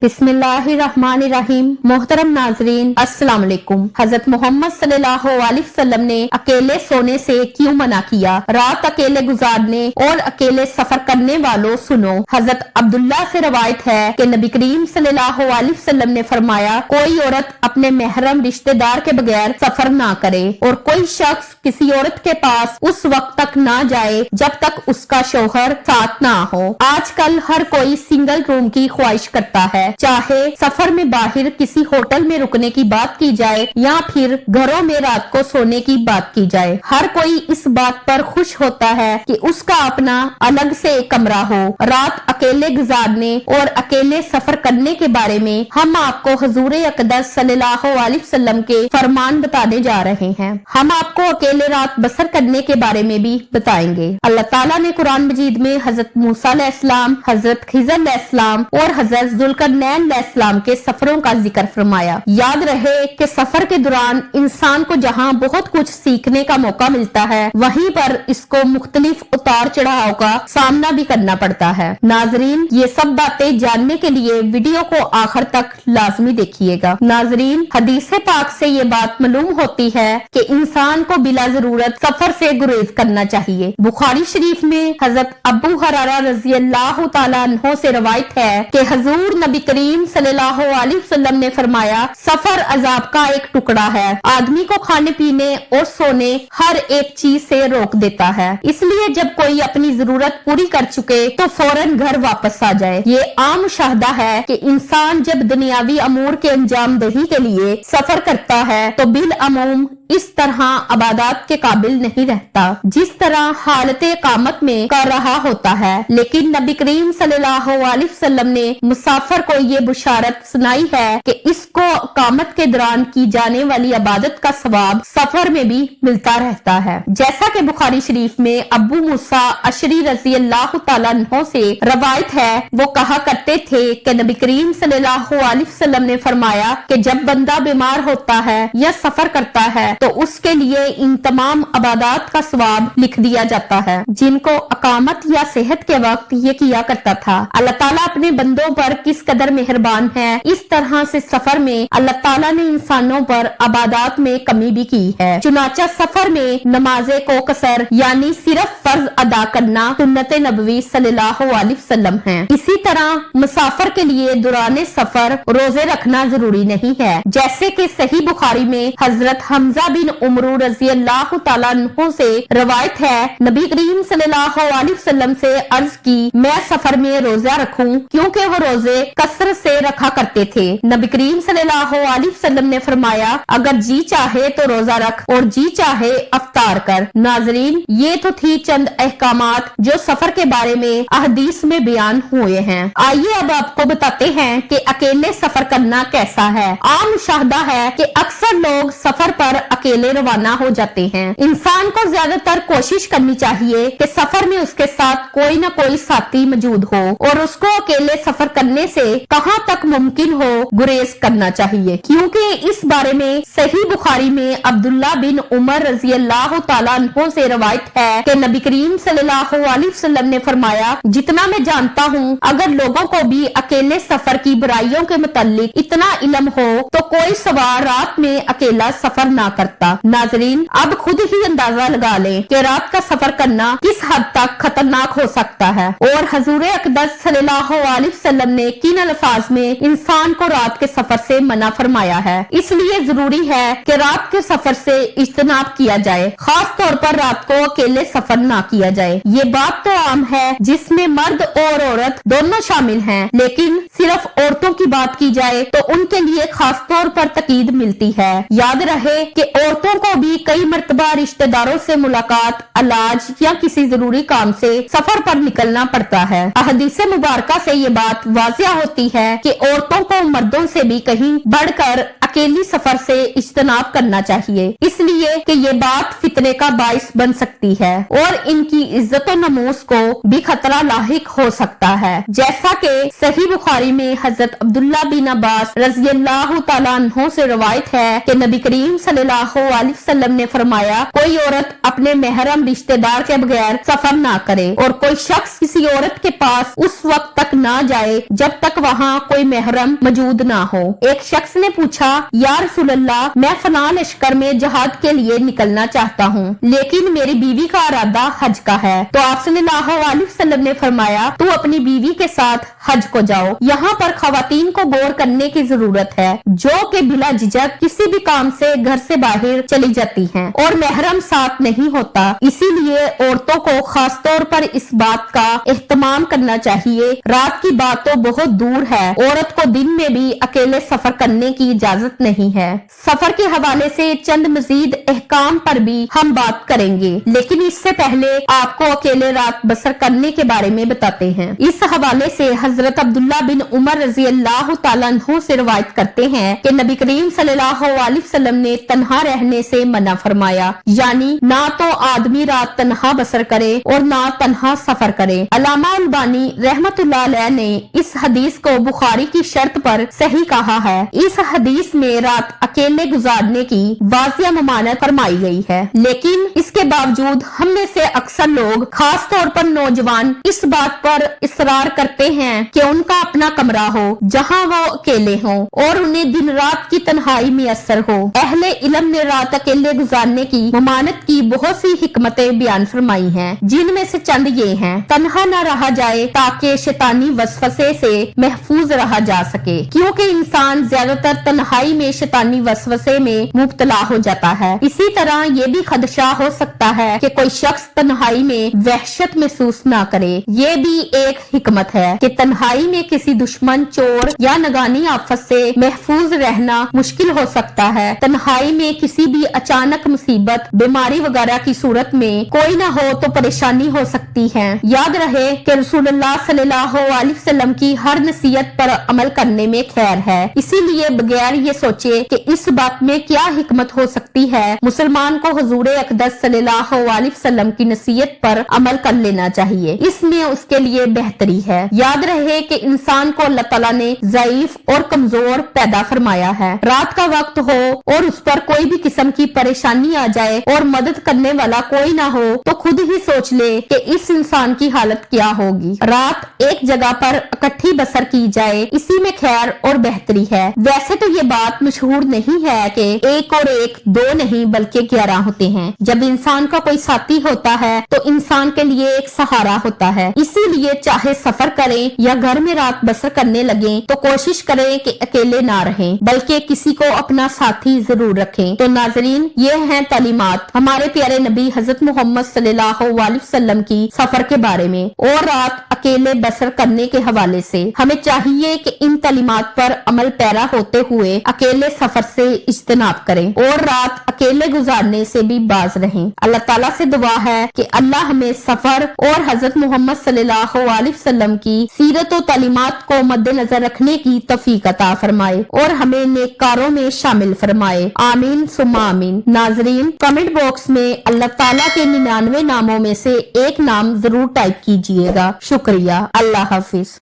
बिस्मिल्लाहिर्रहमानिर्रहीम। मोहतरम नाजरीन, अस्सलाम वालेकुम। हजरत मोहम्मद सल्लल्लाहु अलैहि वसल्लम ने अकेले सोने से क्यों मना किया? रात अकेले गुजारने और अकेले सफर करने वालों सुनो। हजरत अब्दुल्ला से रवायत है कि नबी करीम सल्लल्लाहु अलैहि वसल्लम ने फरमाया, कोई औरत अपने महरम रिश्तेदार के बगैर सफर ना करे और कोई शख्स किसी औरत के पास उस वक्त तक ना जाए जब तक उसका शौहर साथ ना हो। आजकल हर कोई सिंगल रूम की ख्वाहिश करता है, चाहे सफर में बाहर किसी होटल में रुकने की बात की जाए या फिर घरों में रात को सोने की बात की जाए। हर कोई इस बात पर खुश होता है कि उसका अपना अलग से एक कमरा हो। रात अकेले गुजारने और अकेले सफर करने के बारे में हम आपको हुजूर अक़दस सल्लल्लाहु अलैहि वसल्लम के फरमान बताने जा रहे हैं। हम आपको अकेले रात बसर करने के बारे में भी बताएंगे। अल्लाह ताला ने कुरान मजीद में हजरत मूसा अलैहिस्सलाम, हजरत खिज़र अलैहिस्सलाम और हजरत ज़ुल्करनैन अलैहिस्सलाम के सफरों का जिक्र फरमाया। याद रहे कि सफर के दौरान इंसान को जहाँ बहुत कुछ सीखने का मौका मिलता है, वहीं पर इसको मुख्तलिफ उतार चढ़ाव का सामना भी करना पड़ता है। नाजरीन, ये सब बातें जानने के लिए वीडियो को आखिर तक लाजमी देखिएगा। नाजरीन, हदीस पाक से ये बात मालूम होती है कि इंसान को बिला जरूरत सफर से गुरेज करना चाहिए। बुखारी शरीफ में हजरत अबू हुरैरा रज़ी अल्लाह तआला अन्हु से रवायत है कि हजूर नबी करीम सल्लल्लाहु अलैहि वसल्लम ने फरमाया, सफर अजाब का एक टुकड़ा है। आदमी को खाने पीने और सोने हर एक चीज से रोक देता है। इसलिए जब कोई अपनी जरूरत पूरी कर चुके तो फौरन घर वापस आ जाए। ये आम मुशाहदा है कि इंसान जब दुनियावी अमूर के अंजाम दही के लिए सफर करता है तो बिल अमूम इस तरह अबादात के काबिल नहीं रहता जिस तरह हालत कामत में कर रहा होता है। लेकिन नबी करीम सल्लल्लाहु अलैहि वसल्लम ने मुसाफिर को ये बुशारत सुनाई है कि इसको कामत के दौरान की जाने वाली इबादत का सवाब सफर में भी मिलता रहता है। जैसा कि बुखारी शरीफ में अबू मूसा अशरी रज़ी अल्लाह तआला अन्हु से रवायत है, वो कहा करते थे कि नबी करीम सल्लल्लाहु अलैहि वसल्लम ने फरमाया कि जब बंदा बीमार होता है या सफर करता है तो उसके लिए इन तमाम इबादत का सवाब लिख दिया जाता है जिनको अकामत या सेहत के वक्त ये किया करता था। अल्लाह ताला अपने बंदों पर किस कदर मेहरबान है। इस तरह से सफर में अल्लाह ताला ने इंसानों पर इबादत में कमी भी की है। चुनाचा सफर में नमाजे को कसर यानी सिर्फ फर्ज अदा करना सुन्नत नबवी सल्लल्लाहु अलैहि वसल्लम है। इसी तरह मुसाफिर के लिए दौरान सफर रोजे रखना जरूरी नहीं है। जैसे कि सही बुखारी में हजरत हमजा बिन उमरू रज़ी अल्लाह तआला अन्हु से रवायत है, नबी करीम सल्लल्लाहु अलैहि वसल्लम से अर्ज की, मैं सफर में रोजा रखूं, क्योंकि वो रोजे कसरत से रखा करते थे। नबी करीम सल्लल्लाहु अलैहि वसल्लम ने फरमाया, अगर जी चाहे तो रोजा रख और जी चाहे अफ्तार कर। नाजरीन, ये तो थी चंद अहकामात जो सफर के बारे में अहदीस में बयान हुए हैं। आइए अब आपको बताते हैं कि अकेले सफर करना कैसा है। आम मुशाहदा है कि अक्सर लोग सफर पर अकेले रवाना हो जाते हैं। इंसान को ज्यादातर कोशिश करनी चाहिए कि सफर में उसके साथ कोई न कोई साथी मौजूद हो और उसको अकेले सफर करने से कहां तक मुमकिन हो गुरेज करना चाहिए, क्योंकि इस बारे में सही बुखारी में अब्दुल्ला बिन उमर रज़ी अल्लाह तआला अन्हु से रवायत है कि नबी करीम सल्लल्लाहु अलैहि वसल्लम ने फरमाया, जितना मैं जानता हूँ, अगर लोगों को भी अकेले सफर की बुराइयों के मुतालिक इतना इल्म हो तो कोई सवार रात में अकेला सफर ना करता। नाजरीन, अब खुद ही अंदाजा लगा लें कि रात का सफर करना किस हद तक खतरनाक हो सकता है और हुजूर अक़दस सल्लल्लाहु अलैहि वसल्लम ने किन अल्फाज में इंसान को रात के सफर से मना फरमाया है। इसलिए जरूरी है कि रात के सफर से इज्तनाब किया जाए, खास तौर पर रात को अकेले सफर ना किया जाए। ये बात तो आम है जिसमें मर्द और औरत दोनों शामिल हैं, लेकिन सिर्फ औरतों की बात की जाए तो उनके लिए खास तौर पर तकीद मिलती है। याद रहे कि औरतों को भी कई मर्तबा रिश्तेदारों से मुलाकात, इलाज या किसी जरूरी काम से सफर पर निकलना पड़ता है। अहदीस मुबारका से ये बात वाज़िया होती है कि औरतों को मर्दों से भी कहीं बढ़कर अकेली सफर से इज्तनाब करना चाहिए, इसलिए कि ये बात फितने का बाइस बन सकती है और इनकी इज्जत और नमूस को भी खतरा लाहिक हो सकता है। जैसा कि सही बुखारी में हजरत अब्दुल्ला बिन अब्बास रज़ियल्लाहु ताला अन्हु से रवायत है कि नबी करीम सल्लल्लाहु अलैहि वसल्लम ने फरमाया, कोई औरत अपने महरम रिश्तेदार के बगैर सफर ना करे और कोई शख्स किसी औरत के पास उस वक्त तक ना जाए जब तक वहाँ कोई महरम मौजूद ना हो। एक शख्स ने पूछा, या रसूलल्लाह, मैं फलां लश्कर में जहाद के लिए निकलना चाहता हूँ, लेकिन मेरी बीवी का इरादा हज का है। तो आप सल्लल्लाहु अलैहि वसल्लम ने फरमाया, तू अपनी बीवी के साथ हज को जाओ। यहाँ पर खवातीन को गौर करने की जरूरत है जो कि बिला झिझक किसी भी काम से घर से बाहर चली जाती हैं और महरम साथ नहीं होता। इसीलिए औरतों को खास तौर पर इस बात का एहतमाम करना चाहिए। रात की बात तो बहुत दूर है, औरत को दिन में भी अकेले सफर करने की इजाजत नहीं है। सफर के हवाले से चंद मजीद अहकाम पर भी हम बात करेंगे, लेकिन इससे पहले आपको अकेले रात बसर करने के बारे में बताते हैं। इस हवाले से हजरत अब्दुल्ला बिन उमर रज़ियल्लाहु ताला अन्हु से रवायत करते हैं कि नबी करीम सल्लल्लाहु अलैहि वसल्लम ने तन्हा रहने से मना फरमाया, यानी ना तो आदमी रात तन्हा बसर करे और ना तन्हा सफर करे। अल्लामा अलबानी रहमतुल्लाह अलैह ने इस हदीस को बुखारी की शर्त पर सही कहा है। इस हदीस में रात अकेले गुजारने की वाज़िया ममानत फरमाई गई है, लेकिन इसके बावजूद हम में से अक्सर लोग, खास तौर पर नौजवान, इस बात पर इसरार करते हैं कि उनका अपना कमरा हो जहां वो अकेले हों और उन्हें दिन रात की तन्हाई मुयस्सर हो। अहले इल्म ने रात अकेले गुजारने की ममानत की बहुत सी हिकमतें बयान फरमाई हैं, जिनमें से चंद ये हैं। तन्हा न रहा जाए ताकि शैतानी वसवसे से महफूज रहा जा सके, क्योंकि इंसान ज्यादातर तन्हाई में शैतानी वसवसे में मुब्तला हो जाता है। इसी तरह ये भी खदशा हो सकता है कि कोई शख्स तन्हाई में वहशत महसूस न करे। ये भी एक हिकमत है कि तन्हाई में किसी दुश्मन, चोर या नगानी आफत से महफूज रहना मुश्किल हो सकता है। तन्हाई में किसी भी अचानक मुसीबत, बीमारी वगैरह की सूरत में कोई न हो तो परेशानी हो सकती है। याद रहे कि रसूलुल्लाह सल्लल्लाहु अलैहि वसल्लम की हर नसीहत पर अमल करने में खैर है, इसीलिए बगैर ये सोचे कि इस बात में क्या हिकमत हो सकती है, मुसलमान को हुजूर अक़दस सल्लल्लाहु अलैहि वसल्लम की नसीहत पर अमल कर लेना चाहिए। इसमें उसके लिए बेहतरी है। याद रहे कि इंसान को अल्लाह ताला ने ज़ईफ और कमजोर पैदा फरमाया है। रात का वक्त हो और उस पर कोई भी किस्म की परेशानी आ जाए और मदद करने वाला कोई ना हो तो खुद ही सोच ले कि इस इंसान की हालत क्या होगी। रात एक जगह पर इकट्ठी बसर की जाए, इसी में खैर और बेहतरी है। वैसे तो ये बात मशहूर नहीं है कि एक और एक दो नहीं बल्कि 11 होते हैं। जब इंसान का कोई साथी होता है तो इंसान के लिए एक सहारा होता है। इसीलिए चाहे सफर करें या घर में रात बसर करने लगे तो कोशिश करें कि अकेले ना रहें, बल्कि किसी को अपना साथी जरूर रखें। तो नाजरीन, ये हैं तालीमात हमारे प्यारे नबी हजरत मोहम्मद सल्लल्लाहु अलैहि वसल्लम की सफर के बारे में और रात अकेले बसर करने के हवाले से। हमें चाहिए कि इन तालीमात पर अमल पैरा होते हुए अकेले सफर से इज्तनाब करें और रात अकेले गुजारने से भी बाज रहें। अल्लाह ताला से दुआ है कि अल्लाह हमें सफर और हजरत मोहम्मद सल्लल्लाहु अलैहि वसल्लम की सीरत और तालीमात को मद्देनजर रखने की तौफीक अता फरमाए और हमें नेककारों में शामिल फरमाए। आमीन सुम्मा आमीन। नाजरीन, कमेंट बॉक्स में अल्लाह ताला के 99 नामों में से एक नाम जरूर टाइप कीजिएगा। शुक्रिया। अल्लाह हाफिज।